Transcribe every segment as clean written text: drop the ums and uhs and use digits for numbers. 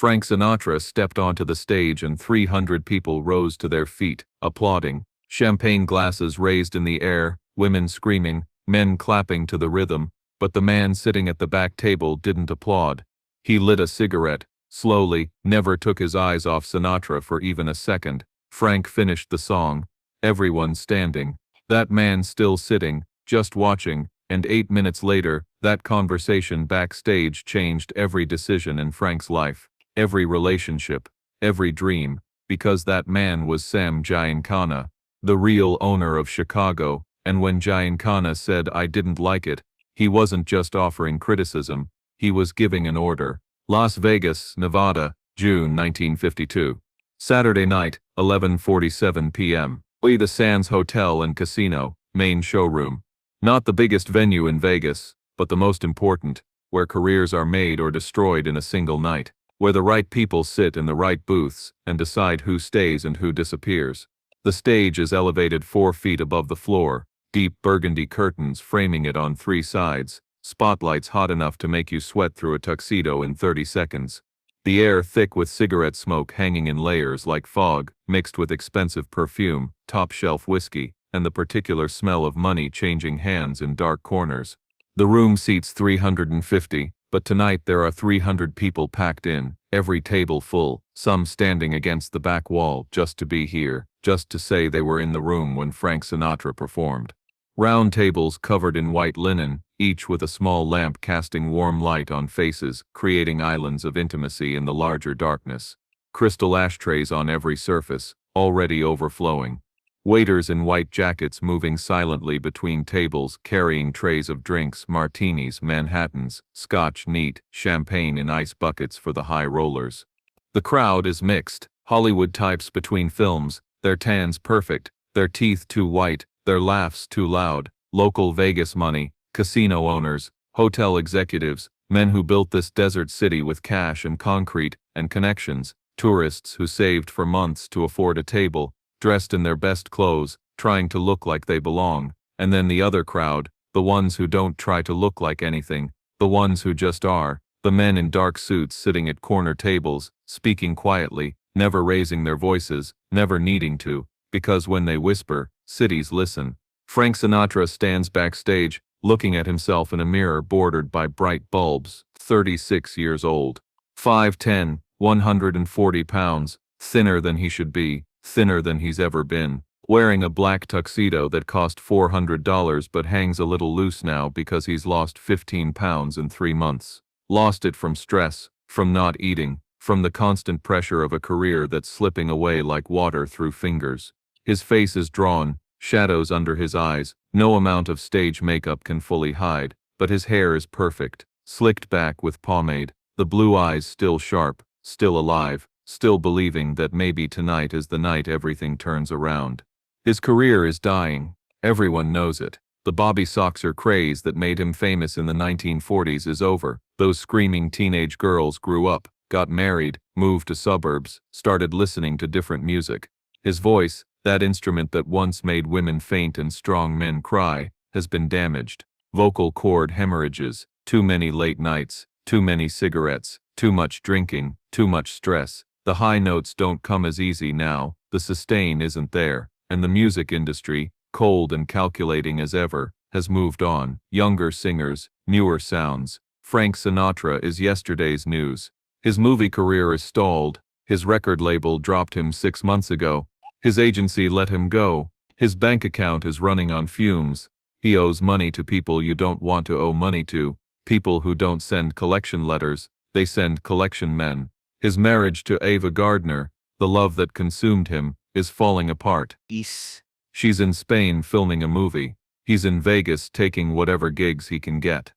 Frank Sinatra stepped onto the stage and 300 people rose to their feet, applauding. Champagne glasses raised in the air, women screaming, men clapping to the rhythm, but the man sitting at the back table didn't applaud. He lit a cigarette, slowly, never took his eyes off Sinatra for even a second. Frank finished the song. Everyone standing. That man still sitting, just watching, and 8 minutes later, that conversation backstage changed every decision in Frank's life, every relationship, every dream, because that man was Sam Giancana, the real owner of Chicago, and when Giancana said I didn't like it, he wasn't just offering criticism, he was giving an order. Las Vegas, Nevada, June 1952. Saturday night, 11:47 p.m. The Sands Hotel and Casino, main showroom. Not the biggest venue in Vegas, but the most important, where careers are made or destroyed in a single night, where the right people sit in the right booths and decide who stays and who disappears. The stage is elevated 4 feet above the floor, deep burgundy curtains framing it on 3 sides, spotlights hot enough to make you sweat through a tuxedo in 30 seconds. The air thick with cigarette smoke hanging in layers like fog, mixed with expensive perfume, top-shelf whiskey, and the particular smell of money changing hands in dark corners. The room seats 350, but tonight there are 300 people packed in, every table full, some standing against the back wall just to be here, just to say they were in the room when Frank Sinatra performed. Round tables covered in white linen, each with a small lamp casting warm light on faces, creating islands of intimacy in the larger darkness. Crystal ashtrays on every surface, already overflowing. Waiters in white jackets moving silently between tables, carrying trays of drinks, martinis, Manhattans, scotch neat, champagne in ice buckets for the high rollers. The crowd is mixed, Hollywood types between films, their tans perfect, their teeth too white, their laughs too loud, local Vegas money, casino owners, hotel executives, men who built this desert city with cash and concrete and connections, tourists who saved for months to afford a table, dressed in their best clothes, trying to look like they belong, and then the other crowd, the ones who don't try to look like anything, the ones who just are, the men in dark suits sitting at corner tables, speaking quietly, never raising their voices, never needing to, because when they whisper, cities listen. Frank Sinatra stands backstage, looking at himself in a mirror bordered by bright bulbs, 36 years old. 5'10", 140 pounds, thinner than he should be, thinner than he's ever been, wearing a black tuxedo that cost $400 but hangs a little loose now because he's lost 15 pounds in 3 months. Lost it from stress, from not eating, from the constant pressure of a career that's slipping away like water through fingers. His face is drawn, shadows under his eyes, no amount of stage makeup can fully hide, but his hair is perfect, slicked back with pomade, the blue eyes still sharp, still alive, still believing that maybe tonight is the night everything turns around. His career is dying. Everyone knows it. The Bobby Soxer craze that made him famous in the 1940s is over. Those screaming teenage girls grew up, got married, moved to suburbs, started listening to different music. His voice, that instrument that once made women faint and strong men cry, has been damaged. Vocal cord hemorrhages, too many late nights, too many cigarettes, too much drinking, too much stress. The high notes don't come as easy now, the sustain isn't there, and the music industry, cold and calculating as ever, has moved on. Younger singers, newer sounds. Frank Sinatra is yesterday's news. His movie career is stalled. His record label dropped him 6 months ago. His agency let him go. His bank account is running on fumes. He owes money to people you don't want to owe money to. People who don't send collection letters, they send collection men. His marriage to Ava Gardner, the love that consumed him, is falling apart. She's in Spain filming a movie. He's in Vegas taking whatever gigs he can get.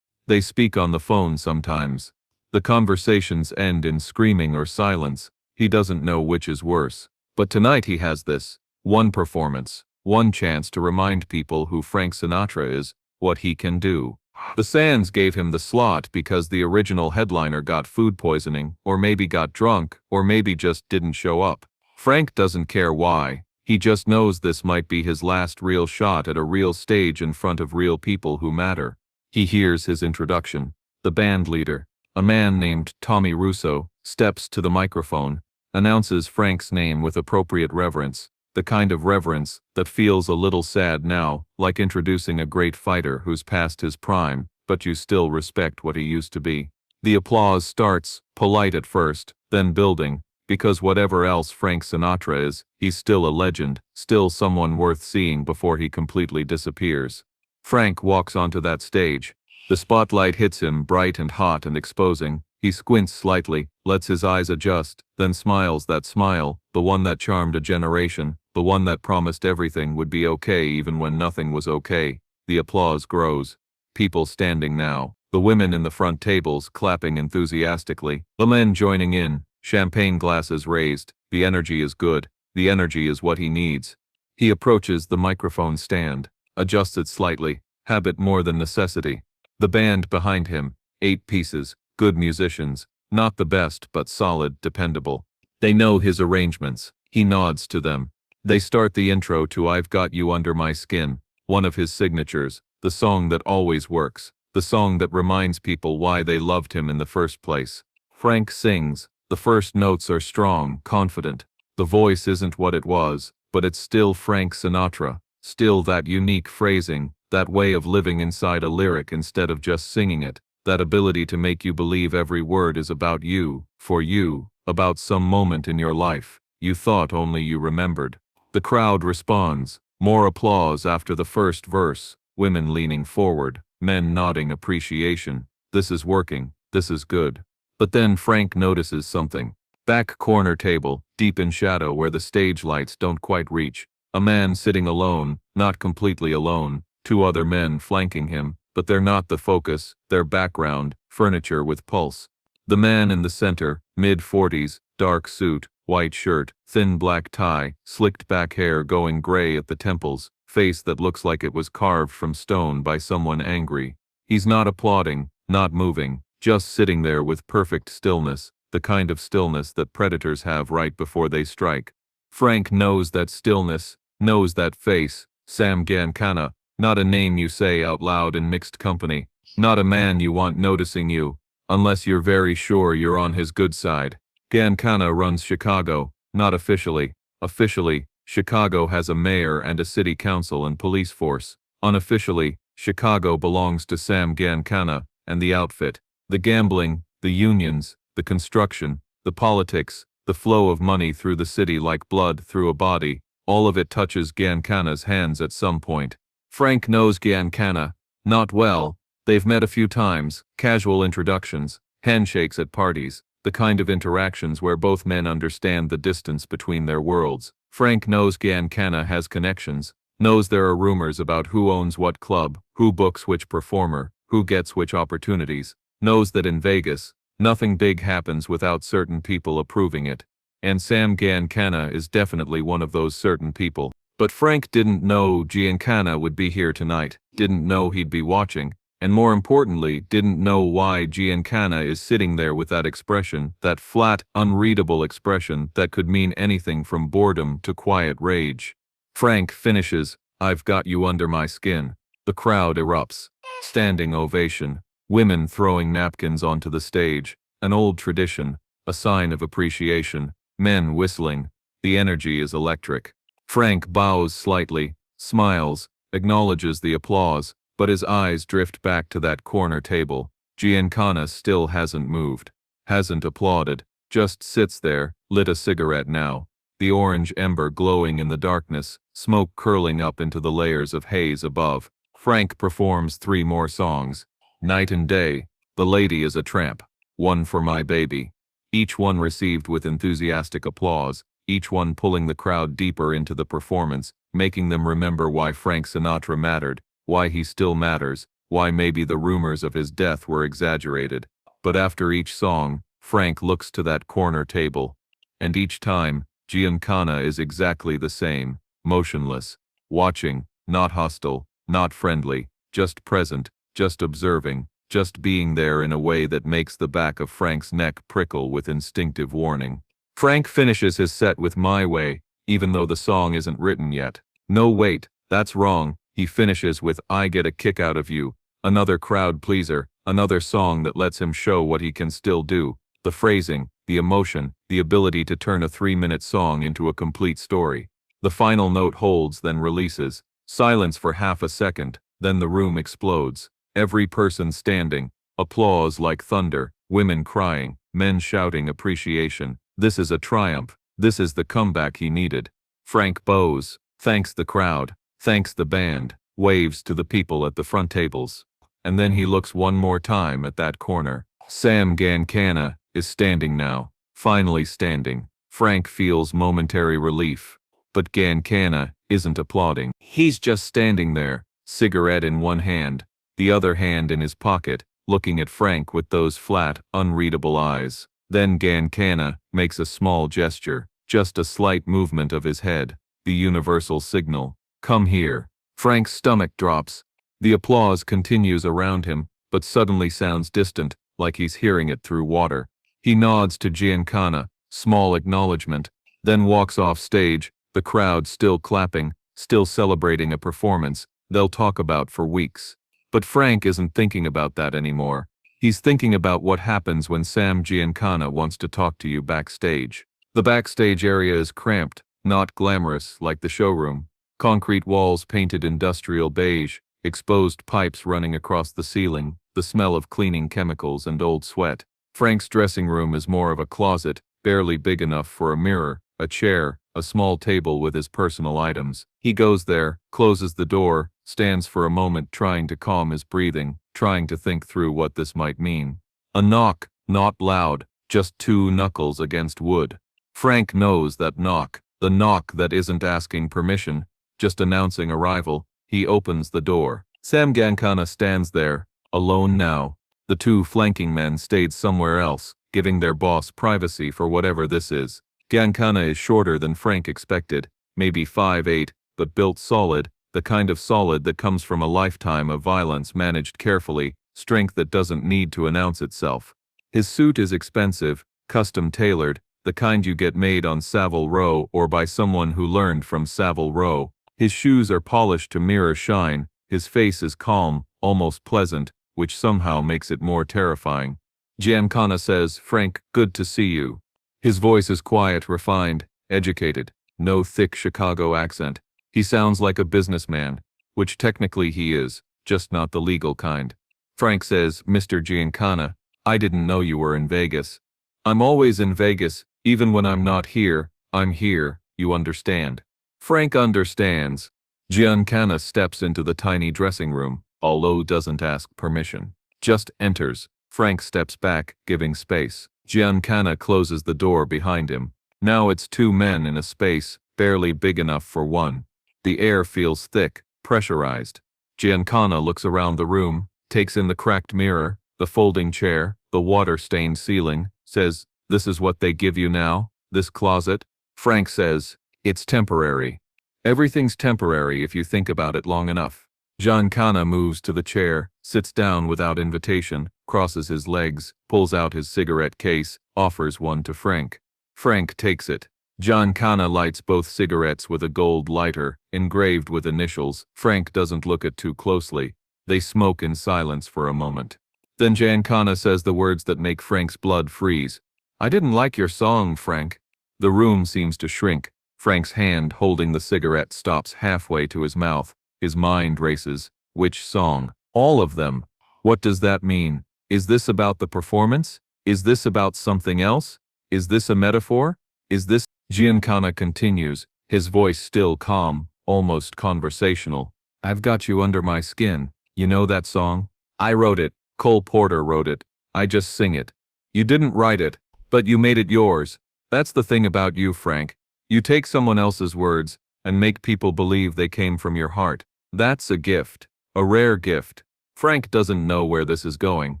They speak on the phone sometimes. The conversations end in screaming or silence. He doesn't know which is worse. But tonight he has this one performance, one chance to remind people who Frank Sinatra is, what he can do. The Sands gave him the slot because the original headliner got food poisoning, or maybe got drunk, or maybe just didn't show up. Frank doesn't care why. He just knows this might be his last real shot at a real stage in front of real people who matter. He hears his introduction. The band leader, A man named Tommy Russo steps to the microphone, announces Frank's name with appropriate reverence, the kind of reverence that feels a little sad now, like introducing a great fighter who's past his prime, but you still respect what he used to be. The applause starts, polite at first, then building, because whatever else Frank Sinatra is, he's still a legend, still someone worth seeing before he completely disappears. Frank walks onto that stage. The spotlight hits him bright and hot and exposing. He squints slightly, lets his eyes adjust, then smiles that smile, the one that charmed a generation, the one that promised everything would be okay even when nothing was okay. The applause grows. People standing now. The women in the front tables clapping enthusiastically. The men joining in, champagne glasses raised. The energy is good. The energy is what he needs. He approaches the microphone stand, adjusts it slightly, habit more than necessity. The band behind him, 8 pieces, good musicians, not the best but solid, dependable. They know his arrangements. He nods to them. They start the intro to I've Got You Under My Skin, one of his signatures, the song that always works, the song that reminds people why they loved him in the first place. Frank sings. The first notes are strong, confident. The voice isn't what it was, but it's still Frank Sinatra, still that unique phrasing, that way of living inside a lyric instead of just singing it, that ability to make you believe every word is about you, for you, about some moment in your life you thought only you remembered. The crowd responds, more applause after the first verse, women leaning forward, men nodding appreciation. This is working, this is good. But then Frank notices something. Back corner table, deep in shadow where the stage lights don't quite reach. A man sitting alone, not completely alone, 2 other men flanking him, but they're not the focus, they're background, furniture with pulse. The man in the center, mid-40s, dark suit, white shirt, thin black tie, slicked back hair going gray at the temples, face that looks like it was carved from stone by someone angry. He's not applauding, not moving, just sitting there with perfect stillness, the kind of stillness that predators have right before they strike. Frank knows that stillness, knows that face, Sam Giancana, not a name you say out loud in mixed company, not a man you want noticing you, unless you're very sure you're on his good side. Giancana runs Chicago, not officially. Officially, Chicago has a mayor and a city council and police force. Unofficially, Chicago belongs to Sam Giancana and the outfit. The gambling, the unions, the construction, the politics, the flow of money through the city like blood through a body, all of it touches Giancana's hands at some point. Frank knows Giancana, not well. They've met a few times, casual introductions, handshakes at parties, the kind of interactions where both men understand the distance between their worlds. Frank knows Giancana has connections, knows there are rumors about who owns what club, who books which performer, who gets which opportunities, knows that in Vegas, nothing big happens without certain people approving it. And Sam Giancana is definitely one of those certain people. But Frank didn't know Giancana would be here tonight, didn't know he'd be watching, and more importantly, didn't know why Giancana is sitting there with that expression, that flat, unreadable expression that could mean anything from boredom to quiet rage. Frank finishes, I've got you under my skin. The crowd erupts. Standing ovation. Women throwing napkins onto the stage. An old tradition, a sign of appreciation. Men whistling. The energy is electric. Frank bows slightly, smiles, acknowledges the applause, but his eyes drift back to that corner table. Giancana still hasn't moved, hasn't applauded, just sits there, lit a cigarette now. The orange ember glowing in the darkness, smoke curling up into the layers of haze above. Frank performs 3 more songs. Night and Day, The Lady is a Tramp, One for My Baby. Each one received with enthusiastic applause, each one pulling the crowd deeper into the performance, making them remember why Frank Sinatra mattered, why he still matters, why maybe the rumors of his death were exaggerated. But after each song, Frank looks to that corner table. And each time, Giancana is exactly the same, motionless, watching, not hostile, not friendly, just present, just observing, just being there in a way that makes the back of Frank's neck prickle with instinctive warning. Frank finishes his set with My Way, even though the song isn't written yet. No wait, that's wrong. He finishes with I Get a Kick Out of You, another crowd pleaser, Another song that lets him show what he can still do. The phrasing, the emotion, the ability to turn a 3-minute song into a complete story. The final note holds, then releases. Silence for half a second, then the room explodes. Every person standing. Applause like thunder, women crying, men shouting appreciation. This is a triumph. This is the comeback he needed. Frank bows, thanks the crowd, thanks the band, waves to the people at the front tables. And then he looks one more time at that corner. Sam Giancana is standing now, finally standing. Frank feels momentary relief. But Giancana isn't applauding. He's just standing there, cigarette in one hand, the other hand in his pocket, looking at Frank with those flat, unreadable eyes. Then Giancana makes a small gesture, just a slight movement of his head, the universal signal. Come here. Frank's stomach drops. The applause continues around him, but suddenly sounds distant, like he's hearing it through water. He nods to Giancana, small acknowledgement, then walks off stage, the crowd still clapping, still celebrating a performance they'll talk about for weeks. But Frank isn't thinking about that anymore. He's thinking about what happens when Sam Giancana wants to talk to you backstage. The backstage area is cramped, not glamorous like the showroom. Concrete walls painted industrial beige, exposed pipes running across the ceiling, the smell of cleaning chemicals and old sweat. Frank's dressing room is more of a closet, barely big enough for a mirror, a chair, a small table with his personal items. He goes there, closes the door, stands for a moment trying to calm his breathing, trying to think through what this might mean. A knock, not loud, just 2 knuckles against wood. Frank knows that knock, the knock that isn't asking permission, just announcing arrival. He opens the door. Sam Giancana stands there, alone now. The 2 flanking men stayed somewhere else, giving their boss privacy for whatever this is. Giancana is shorter than Frank expected, maybe 5'8", but built solid, the kind of solid that comes from a lifetime of violence managed carefully, strength that doesn't need to announce itself. His suit is expensive, custom-tailored, the kind you get made on Savile Row or by someone who learned from Savile Row. His shoes are polished to mirror shine, his face is calm, almost pleasant, which somehow makes it more terrifying. Giancana says, "Frank, good to see you." His voice is quiet, refined, educated, no thick Chicago accent. He sounds like a businessman, which technically he is, just not the legal kind. Frank says, "Mr. Giancana, I didn't know you were in Vegas." "I'm always in Vegas, even when I'm not here, I'm here, you understand." Frank understands. Giancana steps into the tiny dressing room, although doesn't ask permission. Just enters. Frank steps back, giving space. Giancana closes the door behind him. Now it's 2 men in a space, barely big enough for one. The air feels thick, pressurized. Giancana looks around the room, takes in the cracked mirror, the folding chair, the water-stained ceiling, says, "This is what they give you now, this closet?" Frank says, "It's temporary." Everything's temporary if you think about it long enough. Giancana moves to the chair, sits down without invitation, crosses his legs, pulls out his cigarette case, offers one to Frank. Frank takes it. Giancana lights both cigarettes with a gold lighter, engraved with initials. Frank doesn't look at too closely. They smoke in silence for a moment. Then Giancana says the words that make Frank's blood freeze. "I didn't like your song, Frank." The room seems to shrink. Frank's hand holding the cigarette stops halfway to his mouth. His mind races. Which song? All of them. What does that mean? Is this about the performance? Is this about something else? Is this a metaphor? Is this? Giancana continues, his voice still calm, almost conversational. "I've got you under my skin. You know that song? I wrote it. Cole Porter wrote it. I just sing it. You didn't write it, but you made it yours. That's the thing about you, Frank. You take someone else's words and make people believe they came from your heart. That's a gift. A rare gift." Frank doesn't know where this is going,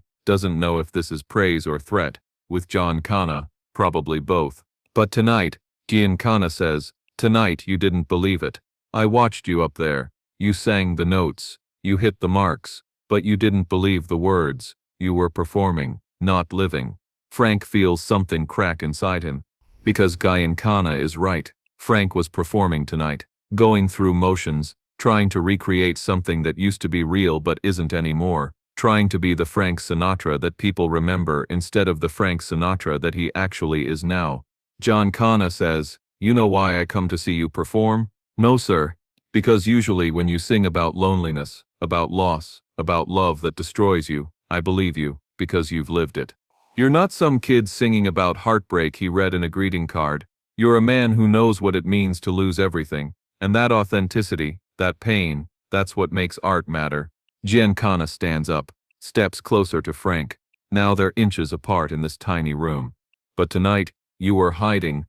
doesn't know if this is praise or threat. With Giancana, probably both. But tonight, Giancana says, "Tonight you didn't believe it. I watched you up there. You sang the notes. You hit the marks. But you didn't believe the words. You were performing, not living." Frank feels something crack inside him. Because Giancana is right. Frank was performing tonight. Going through motions, trying to recreate something that used to be real but isn't anymore. trying to be the Frank Sinatra that people remember instead of the Frank Sinatra that he actually is now. Giancana says, "You know why I come to see you perform?" "No, sir." "Because usually when you sing about loneliness, about loss, about love that destroys you, I believe you, because you've lived it. You're not some kid singing about heartbreak he read in a greeting card. You're a man who knows what it means to lose everything, and that authenticity, that pain, that's what makes art matter." Giancana stands up, steps closer to Frank. Now they're inches apart in this tiny room. "But tonight, you were hiding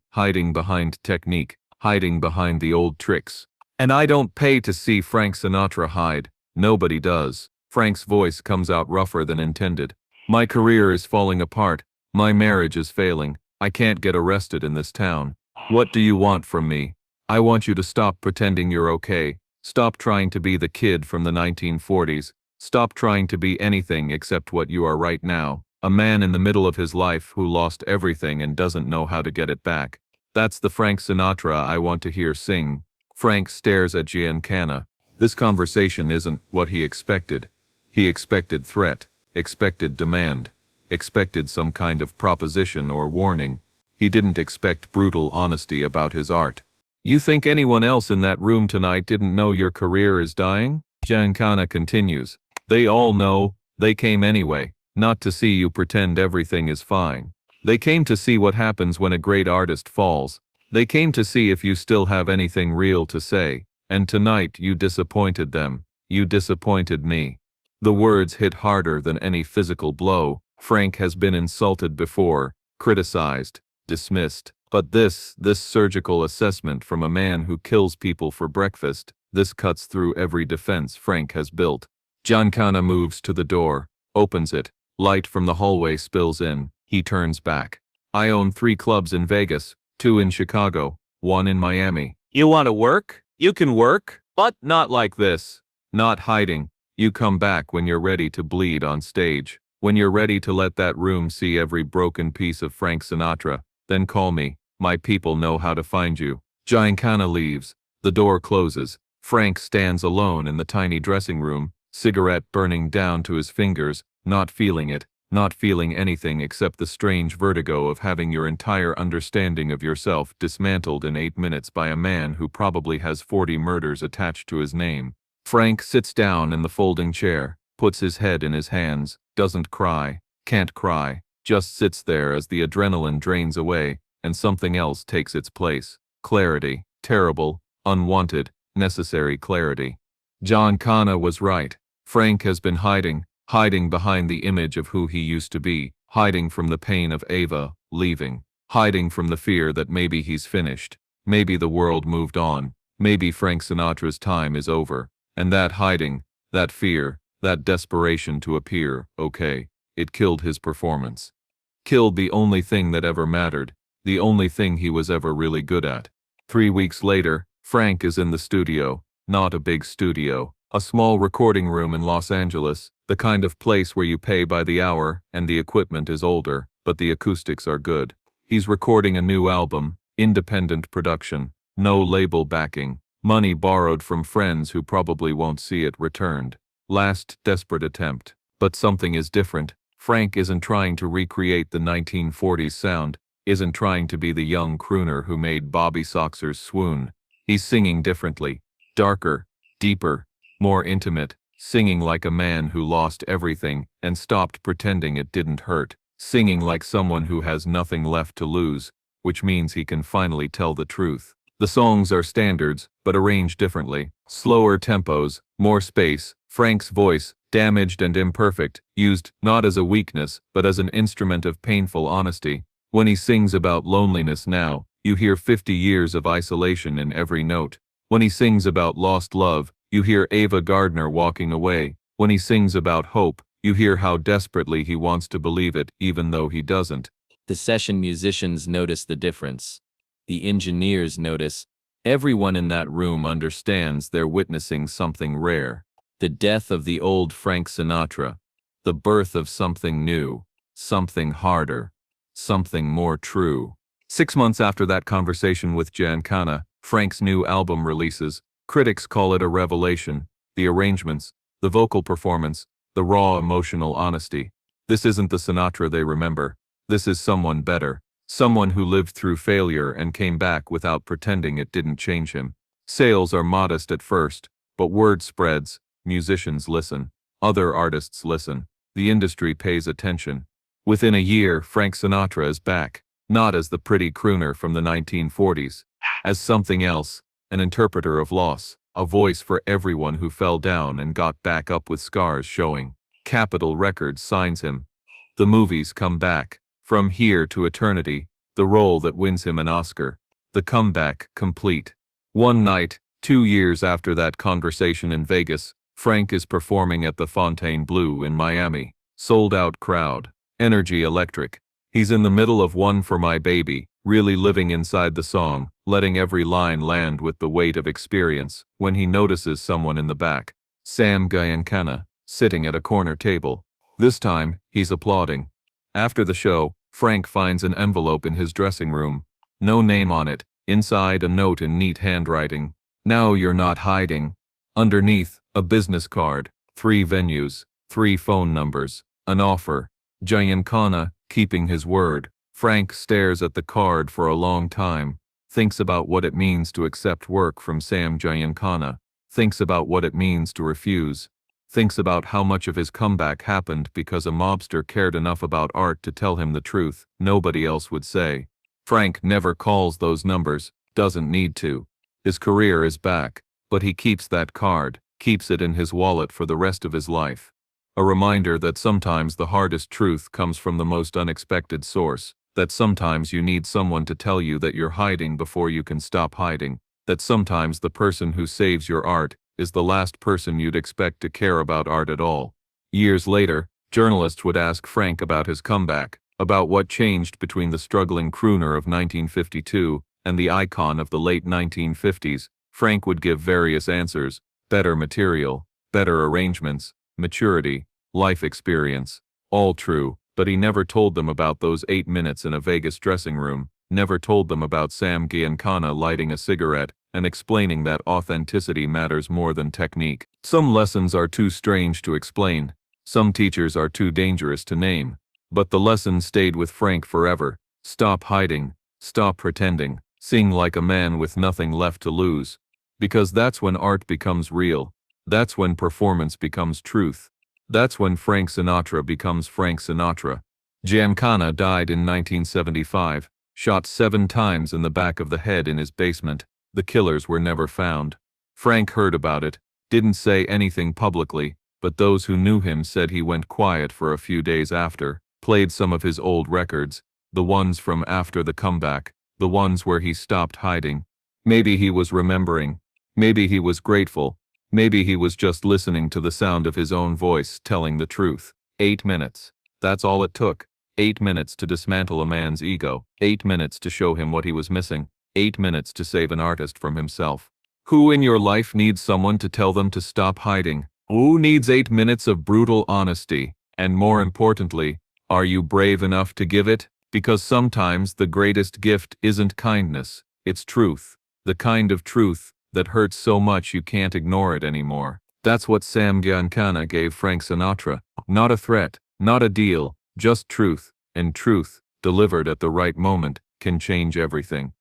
behind technique, hiding behind the old tricks. And I don't pay to see Frank Sinatra hide. Nobody does." Frank's voice comes out rougher than intended. "My career is falling apart. My marriage is failing. I can't get arrested in this town. What do you want from me? I want you to stop pretending you're okay. Stop trying to be the kid from the 1940s. Stop trying to be anything except what you are right now. A man in the middle of his life who lost everything and doesn't know how to get it back. That's the Frank Sinatra I want to hear sing." Frank stares at Giancana. This conversation isn't what he expected. He expected threat, expected demand, expected some kind of proposition or warning. He didn't expect brutal honesty about his art. "You think anyone else in that room tonight didn't know your career is dying?" Giancana continues. "They all know. They came anyway, not to see you pretend everything is fine. They came to see what happens when a great artist falls. They came to see if you still have anything real to say. And tonight you disappointed them. You disappointed me." The words hit harder than any physical blow. Frank has been insulted before, criticized, dismissed. But this surgical assessment from a man who kills people for breakfast, this cuts through every defense Frank has built. Giancana moves to the door, opens it. Light from the hallway spills in. He turns back. "I own 3 clubs in Vegas, 2 in Chicago, 1 in Miami. You want to work? You can work, but not like this. Not hiding. You come back when you're ready to bleed on stage. When you're ready to let that room see every broken piece of Frank Sinatra, then call me. My people know how to find you." Giancana leaves. The door closes. Frank stands alone in the tiny dressing room, cigarette burning down to his fingers, not feeling it, not feeling anything except the strange vertigo of having your entire understanding of yourself dismantled in 8 minutes by a man who probably has 40 murders attached to his name. Frank sits down in the folding chair, puts his head in his hands, doesn't cry, can't cry, just sits there as the adrenaline drains away, and something else takes its place. Clarity, terrible, unwanted, necessary clarity. Giancana was right. Frank has been hiding behind the image of who he used to be, hiding from the pain of Ava leaving, hiding from the fear that maybe he's finished, maybe the world moved on, maybe Frank Sinatra's time is over, and that hiding, that fear, that desperation to appear okay, it killed his performance. Killed the only thing that ever mattered, the only thing he was ever really good at. 3 weeks later, Frank is in the studio, not a big studio, a small recording room in Los Angeles, the kind of place where you pay by the hour and the equipment is older, but the acoustics are good. He's recording a new album, independent production, no label backing, money borrowed from friends who probably won't see it returned. Last desperate attempt. But something is different. Frank isn't trying to recreate the 1940s sound, isn't trying to be the young crooner who made Bobby Soxers swoon. He's singing differently, darker, deeper, more intimate, singing like a man who lost everything and stopped pretending it didn't hurt, singing like someone who has nothing left to lose, which means he can finally tell the truth. The songs are standards, but arranged differently. Slower tempos, more space. Frank's voice, damaged and imperfect, used not as a weakness, but as an instrument of painful honesty. When he sings about loneliness now, you hear 50 years of isolation in every note. When he sings about lost love, you hear Ava Gardner walking away. When he sings about hope, you hear how desperately he wants to believe it, even though he doesn't. The session musicians notice the difference. The engineers notice. Everyone in that room understands they're witnessing something rare. The death of the old Frank Sinatra. The birth of something new. Something harder. Something more true. 6 months after that conversation with Giancana, Frank's new album releases. Critics call it a revelation. The arrangements, the vocal performance, the raw emotional honesty. This isn't the Sinatra they remember. This is someone better. Someone who lived through failure and came back without pretending it didn't change him. Sales are modest at first, but word spreads, musicians listen, other artists listen, the industry pays attention. Within a year, Frank Sinatra is back, not as the pretty crooner from the 1940s, as something else, an interpreter of loss, a voice for everyone who fell down and got back up with scars showing. Capitol Records signs him. The movies come back. From Here to Eternity, the role that wins him an Oscar. The comeback complete. One night, 2 years after that conversation in Vegas, Frank is performing at the Fontainebleau in Miami. Sold out crowd. Energy electric. He's in the middle of One for My Baby, really living inside the song, letting every line land with the weight of experience, when he notices someone in the back. Sam Giancana, sitting at a corner table. This time, he's applauding. After the show, Frank finds an envelope in his dressing room. No name on it. Inside, a note in neat handwriting. Now you're not hiding. Underneath, a business card. 3 venues, 3 phone numbers, an offer. Giancana, keeping his word. Frank stares at the card for a long time. Thinks about what it means to accept work from Sam Giancana. Thinks about what it means to refuse. Thinks about how much of his comeback happened because a mobster cared enough about art to tell him the truth nobody else would say. Frank never calls those numbers, doesn't need to. His career is back, but he keeps that card, keeps it in his wallet for the rest of his life. A reminder that sometimes the hardest truth comes from the most unexpected source, that sometimes you need someone to tell you that you're hiding before you can stop hiding, that sometimes the person who saves your art is the last person you'd expect to care about art at all. Years later, journalists would ask Frank about his comeback, about what changed between the struggling crooner of 1952 and the icon of the late 1950s. Frank would give various answers: better material, better arrangements, maturity, life experience. All true, but he never told them about those 8 minutes in a Vegas dressing room, never told them about Sam Giancana lighting a cigarette and explaining that authenticity matters more than technique. Some lessons are too strange to explain. Some teachers are too dangerous to name. But the lesson stayed with Frank forever. Stop hiding. Stop pretending. Sing like a man with nothing left to lose. Because that's when art becomes real. That's when performance becomes truth. That's when Frank Sinatra becomes Frank Sinatra. Giancana died in 1975, shot 7 times in the back of the head in his basement. The killers were never found. Frank heard about it, didn't say anything publicly, but those who knew him said he went quiet for a few days after, played some of his old records, the ones from after the comeback, the ones where he stopped hiding. Maybe he was remembering. Maybe he was grateful. Maybe he was just listening to the sound of his own voice telling the truth. 8 minutes. That's all it took. 8 minutes to dismantle a man's ego. 8 minutes to show him what he was missing. 8 minutes to save an artist from himself. Who in your life needs someone to tell them to stop hiding? Who needs 8 minutes of brutal honesty? And more importantly, are you brave enough to give it? Because sometimes the greatest gift isn't kindness, it's truth. The kind of truth that hurts so much you can't ignore it anymore. That's what Sam Giancana gave Frank Sinatra. Not a threat, not a deal, just truth. And truth, delivered at the right moment, can change everything.